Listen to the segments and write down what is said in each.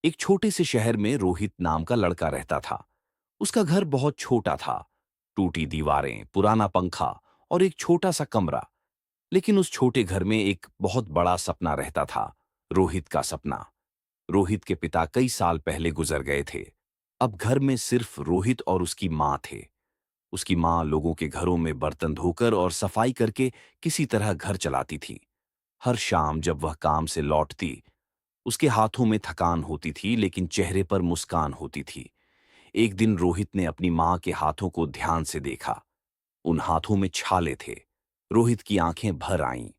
एक छोटे से शहर में रोहित नाम का लड़का रहता था। उसका घर बहुत छोटा था। टूटी दीवारें, पुराना पंखा और एक छोटा सा कमरा। लेकिन उस छोटे घर में एक बहुत बड़ा सपना रहता था। रोहित का सपना। रोहित के पिता कई साल पहले गुजर गए थे। अब घर में सिर्फ रोहित और उसकी माँ थे। उसकी माँ लोगों के घरों में बर्तन धोकर और सफाई करके किसी तरह घर चलाती थी। हर शाम जब वह काम से लौटती, उसके हाथों में थकान होती थी लेकिन चेहरे पर मुस्कान होती थी। एक दिन रोहित ने अपनी माँ के हाथों को ध्यान से देखा। उन हाथों में छाले थे। रोहित की आंखें भर आईं।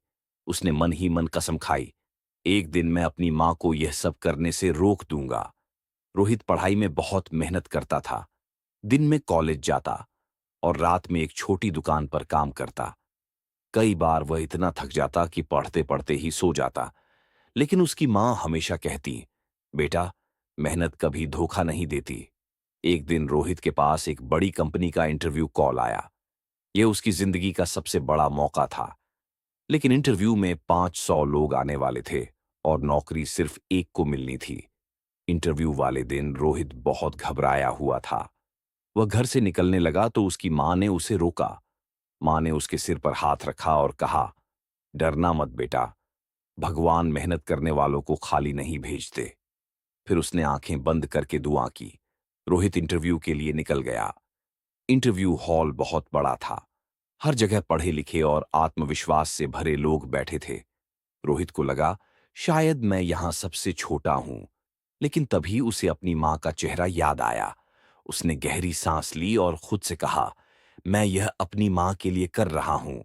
उसने मन ही मन कसम खाई, एक दिन मैं अपनी माँ को यह सब करने से रोक दूंगा। रोहित पढ़ाई में बहुत मेहनत करता था। दिन में कॉलेज जाता और रात में एक छोटी दुकान पर काम करता। कई बार वह इतना थक जाता कि पढ़ते पढ़ते ही सो जाता। लेकिन उसकी माँ हमेशा कहती, बेटा, मेहनत कभी धोखा नहीं देती। एक दिन रोहित के पास एक बड़ी कंपनी का इंटरव्यू कॉल आया। यह उसकी जिंदगी का सबसे बड़ा मौका था। लेकिन इंटरव्यू में 500 लोग आने वाले थे और नौकरी सिर्फ एक को मिलनी थी। इंटरव्यू वाले दिन रोहित बहुत घबराया हुआ था। वह घर से निकलने लगा तो उसकी माँ ने उसे रोका। माँ ने उसके सिर पर हाथ रखा और कहा, डरना मत बेटा, भगवान मेहनत करने वालों को खाली नहीं भेजते। फिर उसने आंखें बंद करके दुआ की। रोहित इंटरव्यू के लिए निकल गया। इंटरव्यू हॉल बहुत बड़ा था। हर जगह पढ़े लिखे और आत्मविश्वास से भरे लोग बैठे थे। रोहित को लगा, शायद मैं यहां सबसे छोटा हूं। लेकिन तभी उसे अपनी मां का चेहरा याद आया। उसने गहरी सांस ली और खुद से कहा, मैं यह अपनी मां के लिए कर रहा हूं।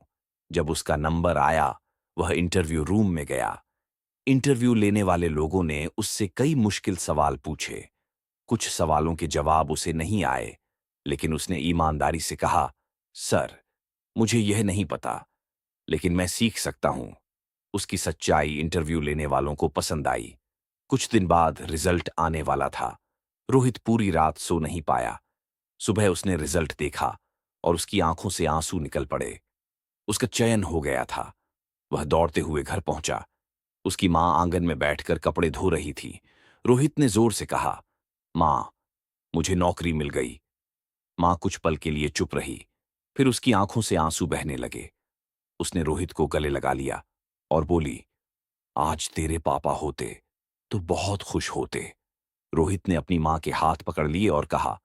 जब उसका नंबर आया, वह इंटरव्यू रूम में गया। इंटरव्यू लेने वाले लोगों ने उससे कई मुश्किल सवाल पूछे। कुछ सवालों के जवाब उसे नहीं आए, लेकिन उसने ईमानदारी से कहा, सर, मुझे यह नहीं पता, लेकिन मैं सीख सकता हूं। उसकी सच्चाई इंटरव्यू लेने वालों को पसंद आई। कुछ दिन बाद रिजल्ट आने वाला था। रोहित पूरी रात सो नहीं पाया। सुबह उसने रिजल्ट देखा और उसकी आंखों से आंसू निकल पड़े। उसका चयन हो गया था। वह दौड़ते हुए घर पहुंचा। उसकी मां आंगन में बैठकर कपड़े धो रही थी। रोहित ने जोर से कहा, मां, मुझे नौकरी मिल गई। मां कुछ पल के लिए चुप रही। फिर उसकी आंखों से आंसू बहने लगे। उसने रोहित को गले लगा लिया और बोली, आज तेरे पापा होते तो बहुत खुश होते। रोहित ने अपनी मां के हाथ पकड़ लिए और कहा,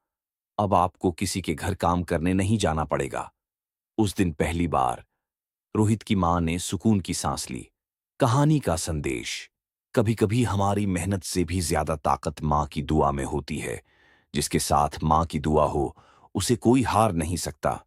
अब आपको किसी के घर काम करने नहीं जाना पड़ेगा। उस दिन पहली बार रोहित की मां ने सुकून की सांस ली। कहानी का संदेश, कभी कभी हमारी मेहनत से भी ज्यादा ताकत मां की दुआ में होती है। जिसके साथ मां की दुआ हो, उसे कोई हार नहीं सकता।